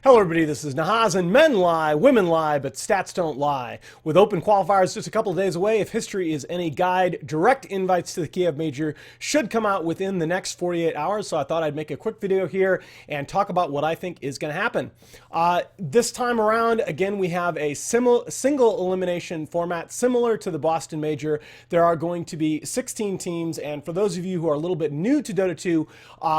Hello everybody, this is Nahaz, and men lie, women lie, but stats don't lie. With open qualifiers just a couple of days away, if history is any guide, direct invites to the Kiev Major should come out within the next 48 hours, so I thought I'd make a quick video here and talk about what I think is going to happen. This time around, again, we have a single elimination format similar to the Boston Major. There are going to be 16 teams, and for those of you who are a little bit new to Dota 2,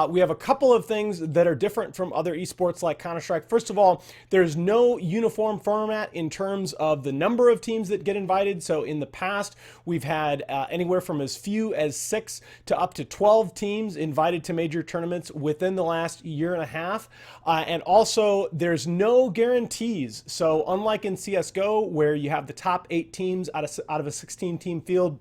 we have a couple of things that are different from other esports like Counter-Strike. First of all, there's no uniform format in terms of the number of teams that get invited. So in the past, we've had anywhere from as few as 6 to up to 12 teams invited to major tournaments within the last year and a half. And also, there's no guarantees. So unlike in CSGO, where you have the top 8 teams out of a 16-team field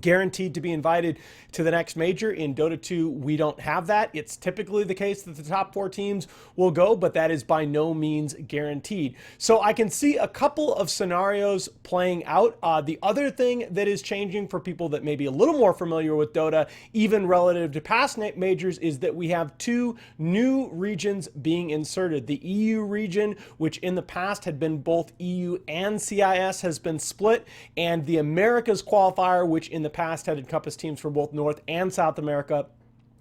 guaranteed to be invited to the next major, in Dota 2 we don't have that. It's typically the case that the top 4 teams will go, but that is by no means guaranteed. So I can see a couple of scenarios playing out. The other thing that is changing for people that may be a little more familiar with Dota, even relative to past majors, is that we have 2 new regions being inserted. The EU region, which in the past had been both EU and CIS, has been split, and the Americas qualifier, which in the past had encompassed teams from both North and South America,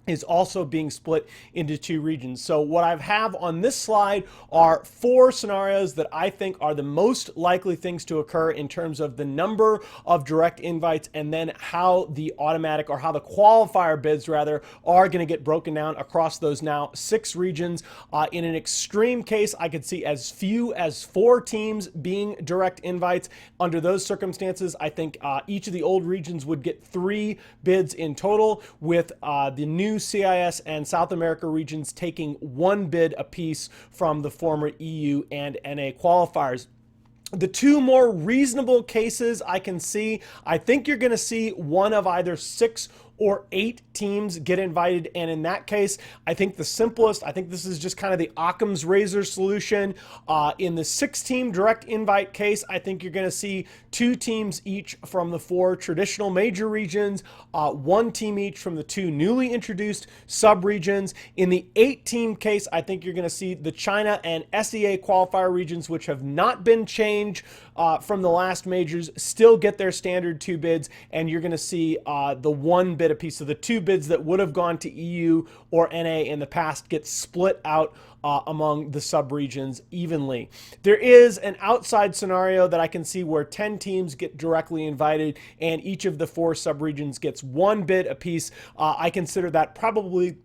is also being split into 2 regions. So what I have on this slide are 4 scenarios that I think are the most likely things to occur in terms of the number of direct invites, and then how the automatic, or how the qualifier bids rather, are going to get broken down across those now 6 regions. In an extreme case, I could see as few as 4 teams being direct invites. Under those circumstances, I think each of the old regions would get 3 bids in total, with the new CIS and South America regions taking 1 bid apiece from the former EU and NA qualifiers. The 2 more reasonable cases I can see, I think you're going to see one of either 6 or 8 teams get invited, and in that case, I think the simplest, I think this is just kind of the Occam's razor solution. In the 6-team direct invite case, I think you're going to see 2 teams each from the 4 traditional major regions, 1 team each from the 2 newly introduced sub-regions. In the 8-team case, I think you're going to see the China and SEA qualifier regions, which have not been changed from the last majors, still get their standard 2 bids, and you're going to see the 1 bid apiece. So the 2 bids that would have gone to EU or NA in the past get split out among the sub-regions evenly. There is an outside scenario that I can see where 10 teams get directly invited, and each of the 4 sub-regions gets 1 bid apiece. I consider that probably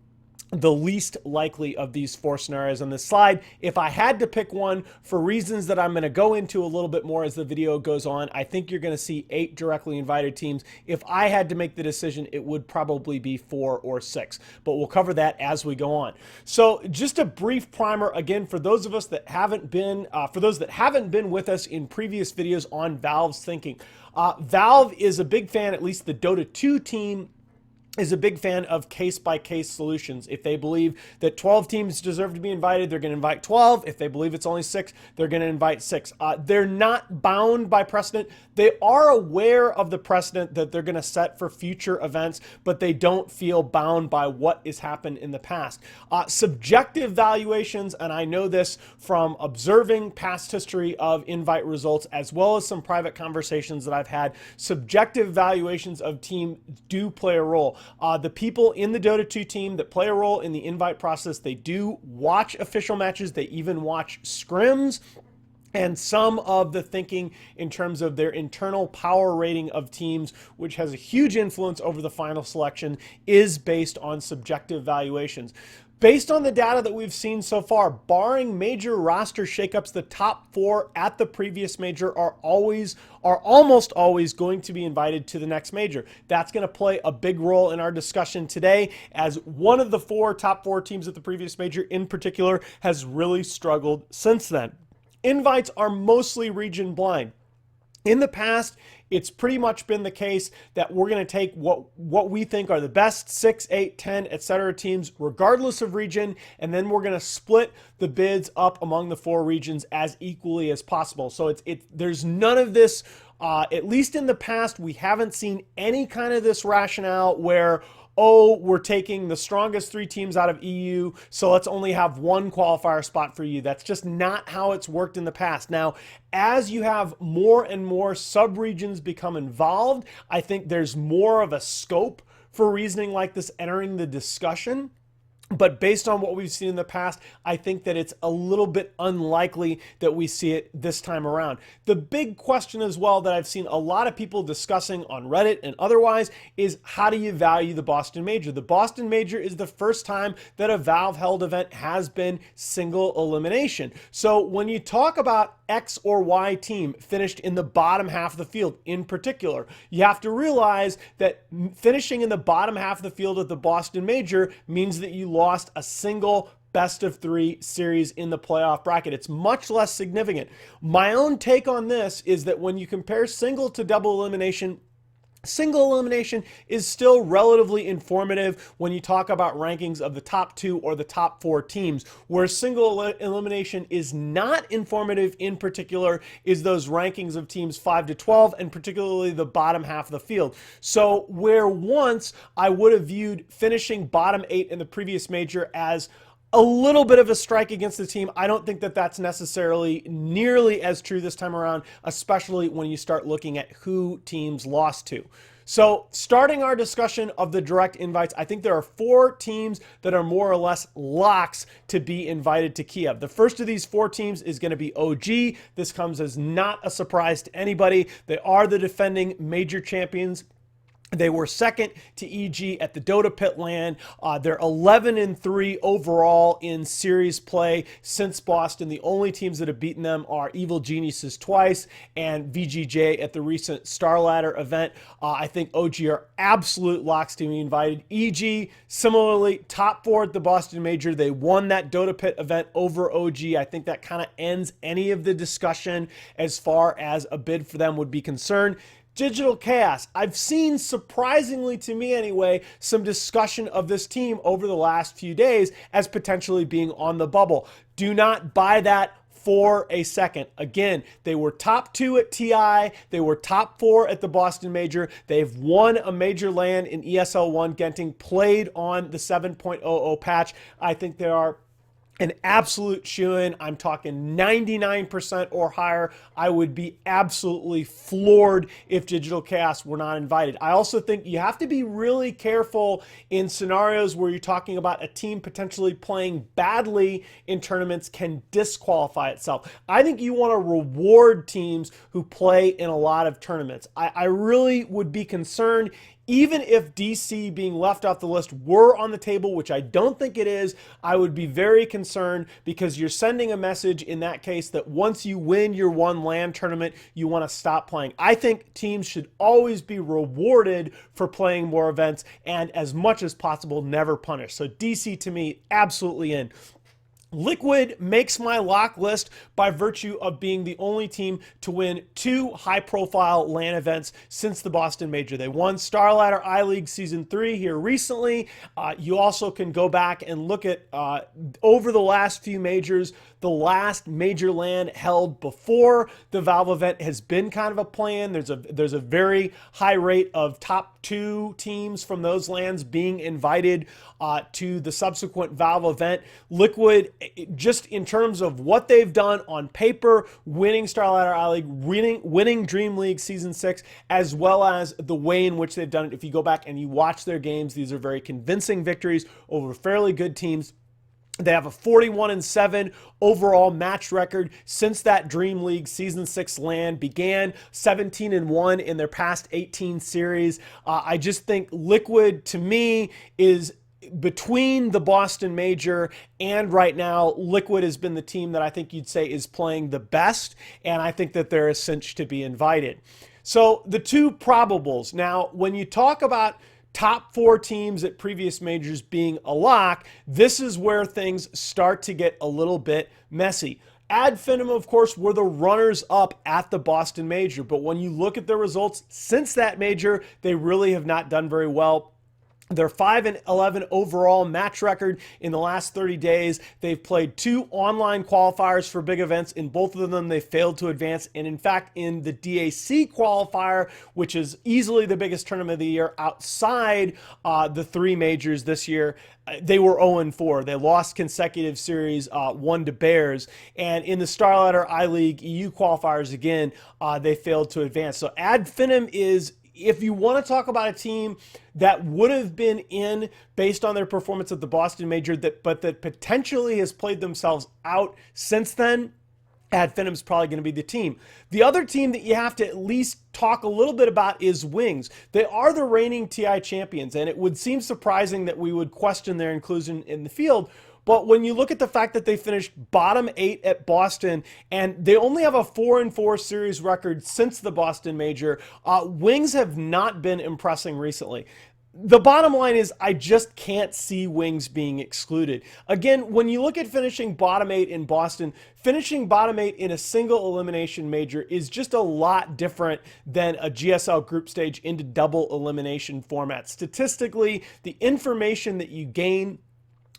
the least likely of these 4 scenarios on this slide. If I had to pick one, for reasons that I'm going to go into a little bit more as the video goes on, I think you're going to see 8 directly invited teams. If I had to make the decision, it would probably be 4 or 6, but we'll cover that as we go on. So just a brief primer again for those of us that haven't been, with us in previous videos on Valve's thinking. Valve is a big fan, at least the Dota 2 team is a big fan of case-by-case solutions. If they believe that 12 teams deserve to be invited, they're going to invite 12. If they believe it's only 6, they're going to invite 6. They're not bound by precedent. They are aware of the precedent that they're going to set for future events, but they don't feel bound by what has happened in the past. Subjective valuations, and I know this from observing past history of invite results, as well as some private conversations that I've had, subjective valuations of team do play a role. The people in the Dota 2 team that play a role in the invite process, they do watch official matches, they even watch scrims, and some of the thinking in terms of their internal power rating of teams, which has a huge influence over the final selection, is based on subjective valuations. Based on the data that we've seen so far, barring major roster shakeups, the top 4 at the previous major are almost always going to be invited to the next major. That's going to play a big role in our discussion today, as one of the top 4 teams at the previous major in particular has really struggled since then. Invites are mostly region blind. In the past, it's pretty much been the case that we're going to take what we think are the best 6, 8, 10, etc. teams, regardless of region, and then we're going to split the bids up among the 4 regions as equally as possible. So there's none of this, at least in the past, we haven't seen any kind of this rationale where oh, we're taking the strongest 3 teams out of EU, so let's only have 1 qualifier spot for you. That's just not how it's worked in the past. Now, as you have more and more sub-regions become involved, I think there's more of a scope for reasoning like this entering the discussion. But based on what we've seen in the past, I think that it's a little bit unlikely that we see it this time around. The big question as well that I've seen a lot of people discussing on Reddit and otherwise is, how do you value the Boston Major? The Boston Major is the first time that a Valve-held event has been single elimination. So when you talk about X or Y team finished in the bottom half of the field in particular, you have to realize that finishing in the bottom half of the field at the Boston Major means that you lost a single best of 3 series in the playoff bracket. It's much less significant. My own take on this is that when you compare single to double elimination, single elimination is still relatively informative when you talk about rankings of the top 2 or the top 4 teams. Where single elimination is not informative in particular is those rankings of teams 5 to 12 and particularly the bottom half of the field. So where once I would have viewed finishing bottom 8 in the previous major as a little bit of a strike against the team, I don't think that that's necessarily nearly as true this time around, especially when you start looking at who teams lost to. So starting our discussion of the direct invites, I think there are 4 teams that are more or less locks to be invited to Kiev. The first of these 4 teams is going to be OG. This comes as not a surprise to anybody. They are the defending major champions. They were second to EG at the Dota Pit LAN. They're 11-3 overall in series play since Boston. The only teams that have beaten them are Evil Geniuses twice and VG.J at the recent Star Ladder event. I think OG are absolute locks to be invited. EG, similarly, top 4 at the Boston Major. They won that Dota Pit event over OG. I think that kind of ends any of the discussion as far as a bid for them would be concerned. Digital Chaos. I've seen, surprisingly to me anyway, some discussion of this team over the last few days as potentially being on the bubble. Do not buy that for a second. Again, they were top 2 at TI. They were top 4 at the Boston Major. They've won a major LAN in ESL1. Genting played on the 7.00 patch. I think they are an absolute shoo-in. I'm talking 99% or higher. I would be absolutely floored if Digital Chaos were not invited. I also think you have to be really careful in scenarios where you're talking about a team potentially playing badly in tournaments can disqualify itself. I think you want to reward teams who play in a lot of tournaments. I really would be concerned even if DC being left off the list were on the table, which I don't think it is. I would be very concerned because you're sending a message in that case that once you win your one LAN tournament, you want to stop playing. I think teams should always be rewarded for playing more events and as much as possible never punished. So DC to me, absolutely in. Liquid makes my lock list by virtue of being the only team to win 2 high-profile LAN events since the Boston Major. They won Star Ladder I-League Season 3 here recently. You also can go back and look at, over the last few majors, the last major LAN held before the Valve event has been kind of a plan. There's a very high rate of top 2 teams from those LANs being invited to the subsequent Valve event. Liquid, just in terms of what they've done on paper, winning Star Ladder I-League, winning Dream League Season 6, as well as the way in which they've done it. If you go back and you watch their games, these are very convincing victories over fairly good teams. They have a 41-7 overall match record since that Dream League Season 6 LAN began, 17-1 in their past 18 series. I just think Liquid, to me, is between the Boston Major and right now, Liquid has been the team that I think you'd say is playing the best, and I think that they're a cinch to be invited. So the 2 probables. Now, when you talk about top 4 teams at previous majors being a lock, this is where things start to get a little bit messy. Adfinem, of course, were the runners-up at the Boston Major, but when you look at the results since that major, they really have not done very well. Their 5-11 overall match record in the last 30 days. They've played 2 online qualifiers for big events. In both of them, they failed to advance. And in fact, in the DAC qualifier, which is easily the biggest tournament of the year outside the 3 majors this year, they were 0-4. They lost consecutive series, 1 to Bears. And in the Starladder I-League EU qualifiers, again, they failed to advance. So Ad Finem is, if you want to talk about a team that would have been in based on their performance at the Boston Major, but that potentially has played themselves out since then, Ad Finem's probably going to be the team. The other team that you have to at least talk a little bit about is Wings. They are the reigning TI champions, and it would seem surprising that we would question their inclusion in the field. But when you look at the fact that they finished bottom 8 at Boston, and they only have a 4-4 series record since the Boston Major, Wings have not been impressing recently. The bottom line is I just can't see Wings being excluded. Again, when you look at finishing bottom 8 in Boston, finishing bottom 8 in a single elimination major is just a lot different than a GSL group stage into double elimination format. Statistically, the information that you gain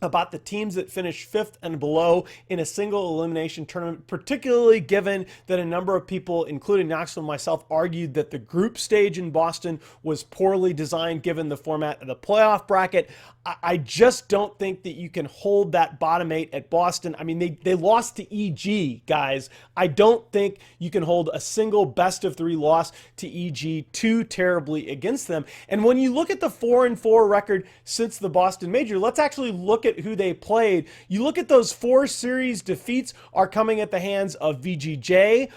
about the teams that finish 5th and below in a single elimination tournament, particularly given that a number of people, including Knoxville and myself, argued that the group stage in Boston was poorly designed given the format of the playoff bracket. I just don't think that you can hold that bottom 8 at Boston. I mean, they lost to EG, guys. I don't think you can hold a single best of 3 loss to EG too terribly against them. And when you look at the 4-4 record since the Boston Major, let's actually look at who they played. You look at those 4 series defeats are coming at the hands of VG.J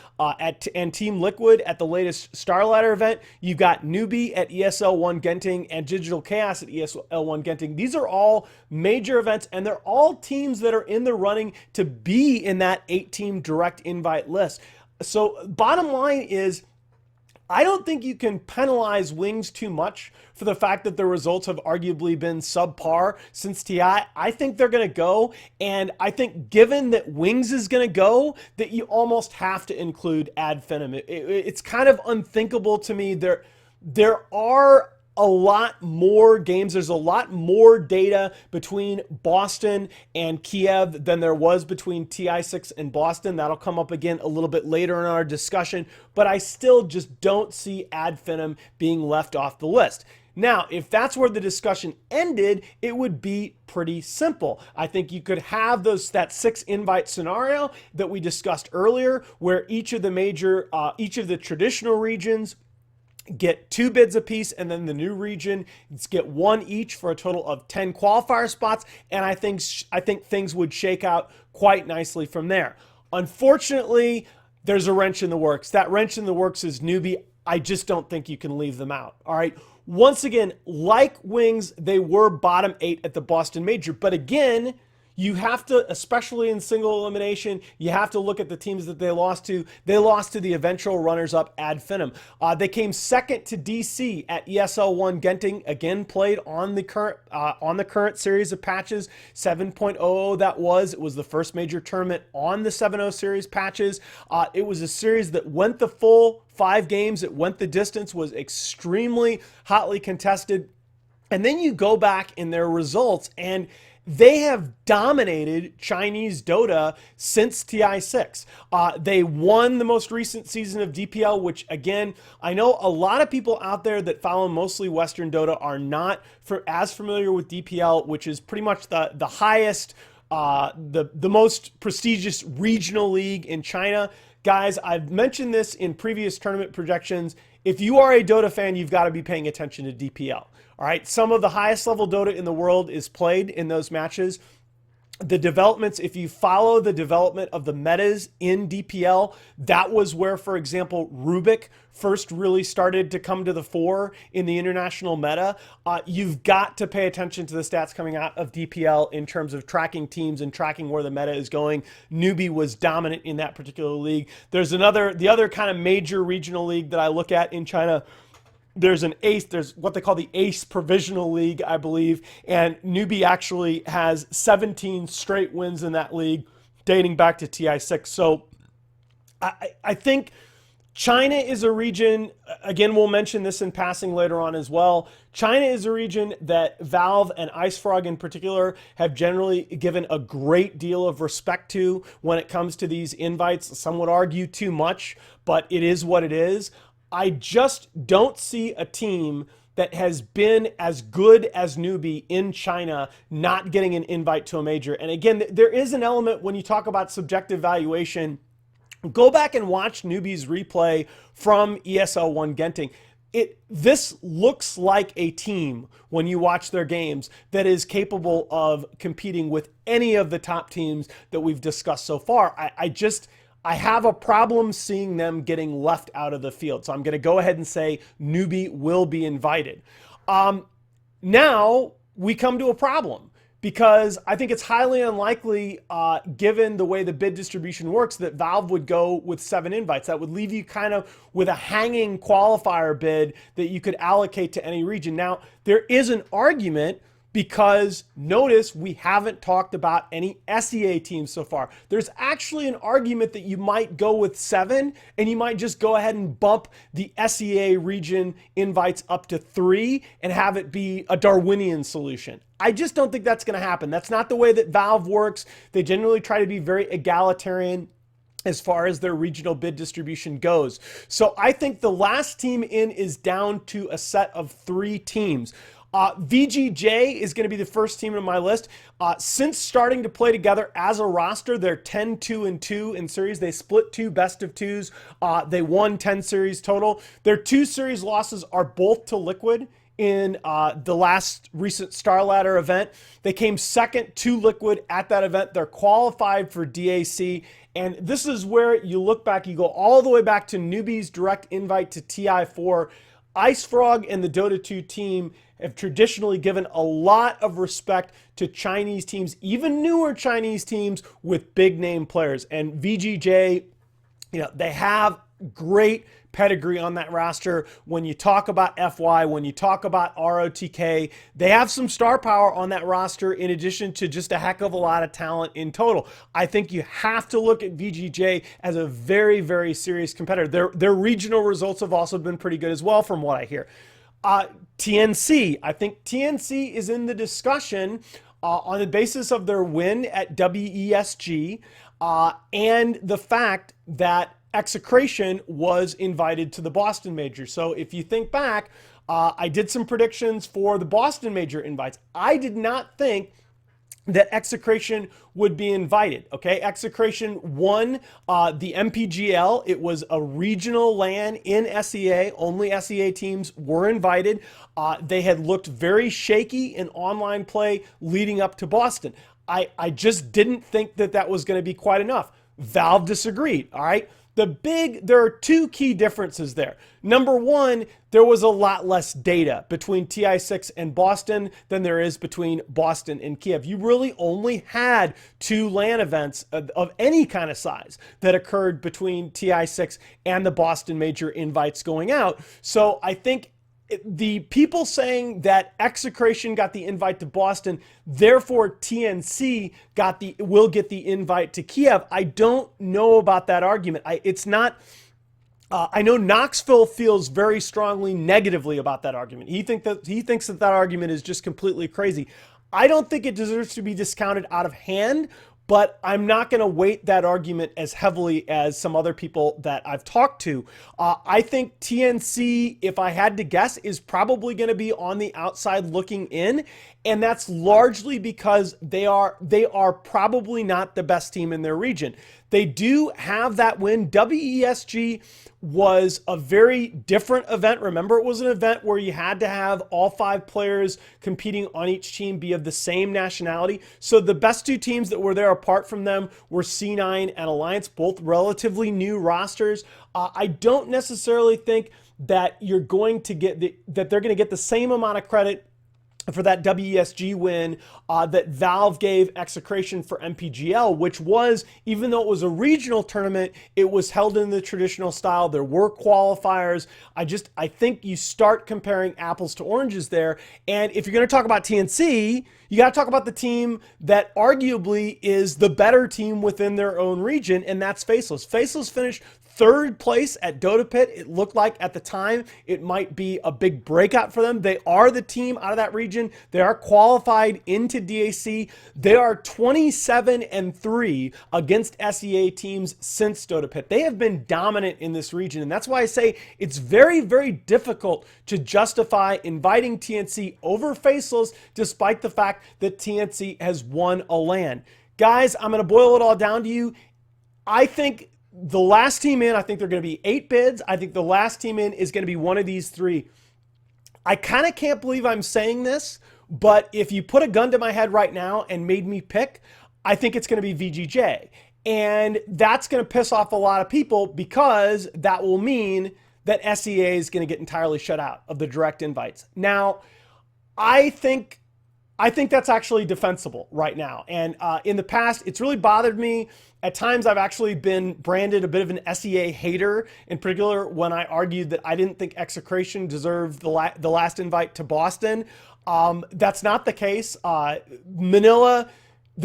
and Team Liquid at the latest Starladder event. You've got Newbee at ESL 1 Genting and Digital Chaos at ESL 1 Genting. These are all major events, and they're all teams that are in the running to be in that 8-team direct invite list. So bottom line is, I don't think you can penalize Wings too much for the fact that their results have arguably been subpar since TI. I think they're going to go, and I think given that Wings is going to go, that you almost have to include Ad Finem. It's kind of unthinkable to me. There are a lot more games. There's a lot more data between Boston and Kiev than there was between TI6 and Boston. That'll come up again a little bit later in our discussion, but I still just don't see Ad Finem being left off the list. Now, if that's where the discussion ended, it would be pretty simple. I think you could have that 6 invite scenario that we discussed earlier, where each of the traditional regions get 2 bids apiece, and then the new region get 1 each for a total of 10 qualifier spots. And I think things would shake out quite nicely from there. Unfortunately, there's a wrench in the works. That wrench in the works is Newbee. I just don't think you can leave them out. All right. Once again, like Wings, they were bottom 8 at the Boston Major. But again, you have to, especially in single elimination, you have to look at the teams that they lost to. They lost to the eventual runners-up Ad Finem. They came second to DC at ESL 1 Genting, again played on the current series of patches, 7.00 that was. It was the first major tournament on the 7.0 series patches. It was a series that went the full 5 games. It went the distance, was extremely hotly contested. And then you go back in their results, and they have dominated Chinese Dota since TI6. They won the most recent season of DPL, which, again, I know a lot of people out there that follow mostly Western Dota are not as familiar with DPL, which is pretty much the highest, the most prestigious regional league in China. Guys, I've mentioned this in previous tournament projections. If you are a Dota fan, you've got to be paying attention to DPL. All right, some of the highest level Dota in the world is played in those matches. The developments, if you follow the development of the metas in DPL, that was where, for example, Rubik first really started to come to the fore in the international meta. You've got to pay attention to the stats coming out of DPL in terms of tracking teams and tracking where the meta is going. Newbee was dominant in that particular league. There's the other kind of major regional league that I look at in China. There's what they call the ACE Provisional League, I believe, and Newbee actually has 17 straight wins in that league dating back to TI6. So I think China is a region, again, we'll mention this in passing later on as well. China is a region that Valve and IceFrog in particular have generally given a great deal of respect to when it comes to these invites. Some would argue too much, but it is what it is. I just don't see a team that has been as good as Newbee in China not getting an invite to a major. And again, there is an element when you talk about subjective valuation. Go back and watch Newbee's replay from ESL One Genting. This looks like a team when you watch their games that is capable of competing with any of the top teams that we've discussed so far. I have a problem seeing them getting left out of the field. So I'm going to go ahead and say Newbee will be invited. Now we come to a problem, because I think it's highly unlikely, given the way the bid distribution works, that Valve would go with 7 invites. That would leave you kind of with a hanging qualifier bid that you could allocate to any region. Now, there is an argument, because notice we haven't talked about any SEA teams so far. There's actually an argument that you might go with 7, and you might just go ahead and bump the SEA region invites up to 3 and have it be a Darwinian solution. I just don't think that's going to happen. That's not the way that Valve works. They generally try to be very egalitarian as far as their regional bid distribution goes. So I think the last team in is down to a set of 3 teams. VG.J is going to be the first team on my list. Since starting to play together as a roster, they're 10-2-2 in series. They split 2 best of 2s. They won 10 series total. Their 2 series losses are both to Liquid in the last recent Star Ladder event. They came second to Liquid at that event. They're qualified for DAC. And this is where you look back, you go all the way back to Newbee's direct invite to TI4. IceFrog and the Dota 2 team have traditionally given a lot of respect to Chinese teams, even newer Chinese teams with big name players. And VG.J, they have great pedigree on that roster. When you talk about FY, when you talk about ROTK, they have some star power on that roster in addition to just a heck of a lot of talent in total. I think you have to look at VG.J as a very, very serious competitor. Their regional results have also been pretty good as well from what I hear. TNC, I think TNC is in the discussion on the basis of their win at WESG and the fact that Execration was invited to the Boston Major. So if you think back, I did some predictions for the Boston Major invites. I did not think that Execration would be invited, okay? Execration won the MPGL. It was a regional LAN in SEA. Only SEA teams were invited. They had looked very shaky in online play leading up to Boston. I just didn't think that that was going to be quite enough. Valve disagreed, all right? There are 2 key differences there. Number 1, there was a lot less data between TI6 and Boston than there is between Boston and Kiev. You really only had 2 LAN events of any kind of size that occurred between TI6 and the Boston Major invites going out. So I think the people saying that Execration got the invite to Boston, therefore TNC will get the invite to Kiev. I don't know about that argument. I know Knoxville feels very strongly negatively about that argument. He thinks that argument is just completely crazy. I don't think it deserves to be discounted out of hand, but I'm not going to weight that argument as heavily as some other people that I've talked to. I think TNC, if I had to guess, is probably going to be on the outside looking in, and that's largely because they are probably not the best team in their region. They do have that win. WESG was a very different event. Remember, it was an event where you had to have all 5 players competing on each team be of the same nationality. So the best 2 teams that were there apart from them were C9 and Alliance, both relatively new rosters. I don't necessarily think that you're going to get that they're going to get the same amount of credit for that WESG win that Valve gave Execration for MPGL, which was, even though it was a regional tournament, it was held in the traditional style. There were qualifiers. I think you start comparing apples to oranges there. And if you're going to talk about TNC, You got to talk about the team that arguably is the better team within their own region, and that's Faceless. Faceless finished third place at Dota Pit. It looked like at the time it might be a big breakout for them. They are the team out of that region. They are qualified into DAC. They are 27-3 against SEA teams since Dota Pit. They have been dominant in this region, and that's why I say it's very, very difficult to justify inviting TNC over Faceless despite the fact that TNC has won a LAN. Guys, I'm going to boil it all down to you. I think the last team in, I think there are going to be 8 bids. I think the last team in is going to be one of these 3. I kind of can't believe I'm saying this, but if you put a gun to my head right now and made me pick, I think it's going to be VG.J. And that's going to piss off a lot of people because that will mean that SEA is going to get entirely shut out of the direct invites. Now, I think that's actually defensible right now. And in the past, it's really bothered me. At times, I've actually been branded a bit of an SEA hater, in particular when I argued that I didn't think Execration deserved the last invite to Boston. That's not the case. The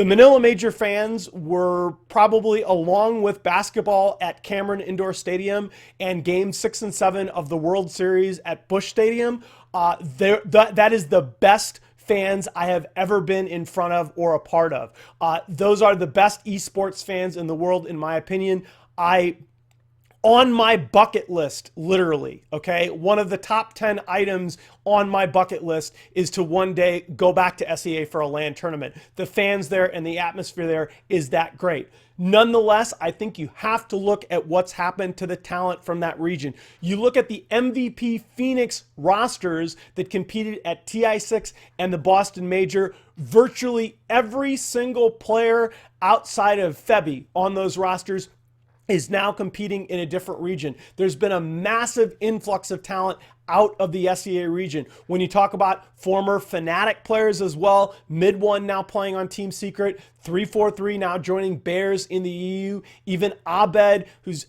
Manila Major fans were probably, along with basketball at Cameron Indoor Stadium and Games 6 and 7 of the World Series at Busch Stadium, that is the best fans I have ever been in front of or a part of. Those are the best esports fans in the world, in my opinion. On my bucket list, literally, okay, one of the top 10 items on my bucket list is to one day go back to SEA for a LAN tournament. The fans there and the atmosphere there is that great. Nonetheless, I think you have to look at what's happened to the talent from that region. You look at the MVP Phoenix rosters that competed at TI6 and the Boston Major. Virtually every single player outside of Febby on those rosters is now competing in a different region. There's been a massive influx of talent out of the SEA region. When you talk about former Fnatic players as well, Mid1 now playing on Team Secret, 343 now joining Bears in the EU, even Abed, who's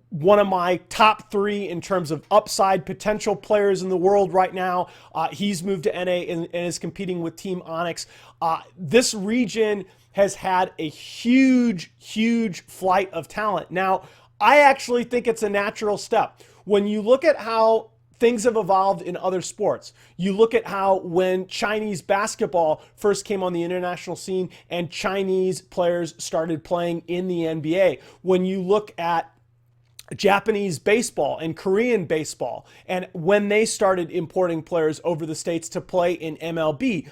one of my top 3 in terms of upside potential players in the world right now. He's moved to NA and is competing with Team Onyx. This region has had a huge, huge flight of talent. Now, I actually think it's a natural step. When you look at how things have evolved in other sports, you look at how when Chinese basketball first came on the international scene and Chinese players started playing in the NBA, when you look at Japanese baseball and Korean baseball, and when they started importing players over the States to play in MLB,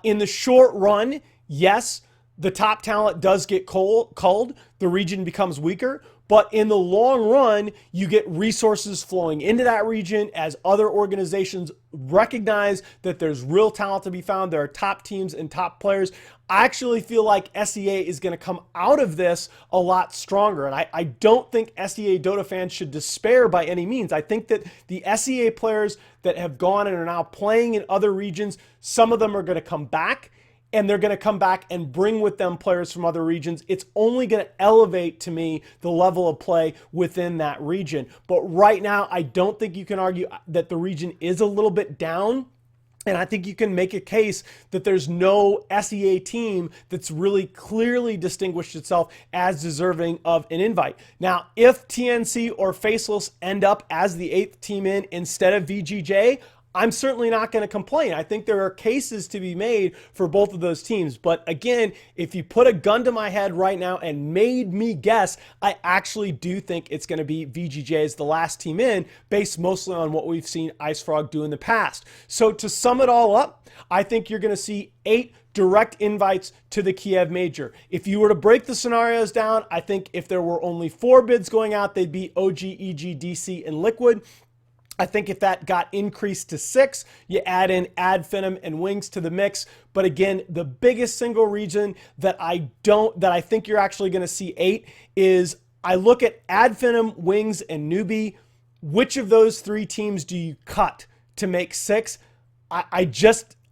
in the short run, yes, the top talent does get culled, the region becomes weaker, but in the long run, you get resources flowing into that region as other organizations recognize that there's real talent to be found. There are top teams and top players. I actually feel like SEA is going to come out of this a lot stronger. And I don't think SEA Dota fans should despair by any means. I think that the SEA players that have gone and are now playing in other regions, some of them are going to come back. And they're going to come back and bring with them players from other regions. It's only going to elevate, to me, the level of play within that region. But right now, I don't think you can argue that the region is a little bit down. And I think you can make a case that there's no SEA team that's really clearly distinguished itself as deserving of an invite. Now, if TNC or Faceless end up as the 8th team in instead of VG.J, I'm certainly not going to complain. I think there are cases to be made for both of those teams. But again, if you put a gun to my head right now and made me guess, I actually do think it's going to be VG.J as the last team in, based mostly on what we've seen IceFrog do in the past. So to sum it all up, I think you're going to see 8 direct invites to the Kiev Major. If you were to break the scenarios down, I think if there were only 4 bids going out, they'd be OG, EG, DC, and Liquid. I think if that got increased to 6, you add in Adfinem and Wings to the mix. But again, the biggest single reason that I think you're actually going to see 8 is I look at Adfinem, Wings, and Newbee. Which of those 3 teams do you cut to make 6? I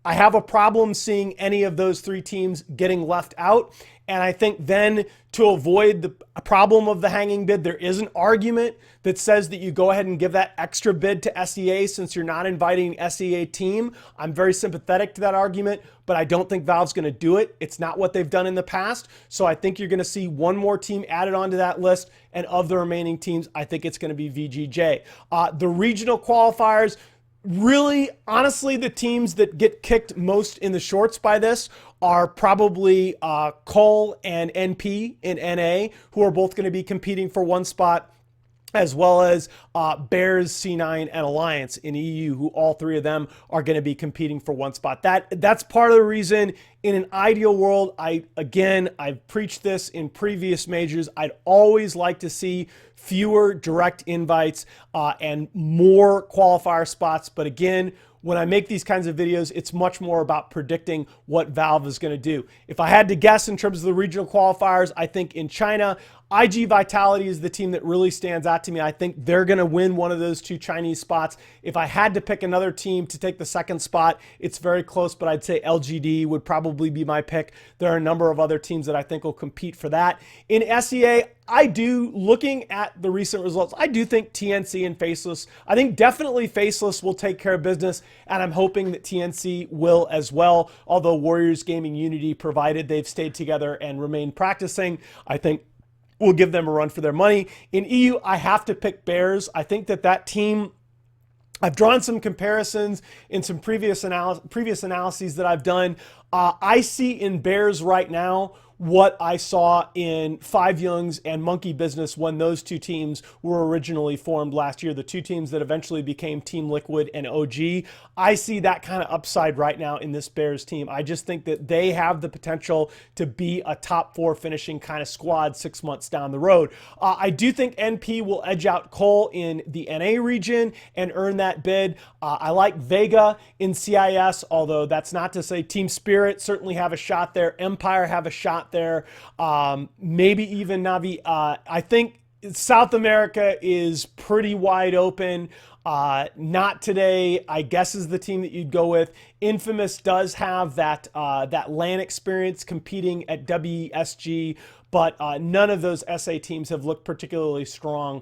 have a problem seeing any of those 3 teams getting left out. And I think then to avoid the problem of the hanging bid, there is an argument that says that you go ahead and give that extra bid to SEA since you're not inviting an SEA team. I'm very sympathetic to that argument, but I don't think Valve's going to do it. It's not what they've done in the past. So I think you're going to see one more team added onto that list. And of the remaining teams, I think it's going to be VG.J. The regional qualifiers, really, honestly, the teams that get kicked most in the shorts by this are probably Cole and NP in NA, who are both going to be competing for one spot, as well as Bears, C9, and Alliance in EU, who all three of them are going to be competing for one spot. That's part of the reason in an ideal world, I've preached this in previous majors, I'd always like to see fewer direct invites and more qualifier spots. But again, when I make these kinds of videos, it's much more about predicting what Valve is going to do. If I had to guess in terms of the regional qualifiers, I think in China, IG Vitality is the team that really stands out to me. I think they're going to win one of those two Chinese spots. If I had to pick another team to take the second spot, it's very close, but I'd say LGD would probably be my pick. There are a number of other teams that I think will compete for that. In SEA, looking at the recent results, I do think TNC and Faceless, I think definitely Faceless will take care of business, and I'm hoping that TNC will as well, although Warriors Gaming Unity, provided they've stayed together and remained practicing, I think we'll give them a run for their money. In EU, I have to pick Bears. I think that team, I've drawn some comparisons in some previous analyses that I've done. I see in Bears right now what I saw in Five Youngs and Monkey Business when those two teams were originally formed last year, the two teams that eventually became Team Liquid and OG. I see that kind of upside right now in this Bears team. I just think that they have the potential to be a top four finishing kind of squad 6 months down the road. I do think NP will edge out Cole in the NA region and earn that bid. I like Vega in CIS, although that's not to say Team Spirit certainly have a shot there. Empire have a shot there. Maybe even Navi. I think South America is pretty wide open. Not Today, I guess, is the team that you'd go with. Infamous does have that LAN experience competing at WSG, but none of those SA teams have looked particularly strong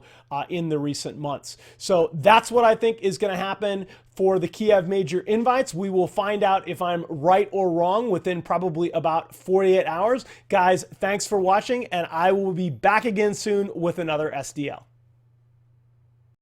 in the recent months. So that's what I think is going to happen for the Kiev Major Invites. We will find out if I'm right or wrong within probably about 48 hours. Guys, thanks for watching, and I will be back again soon with another SDL.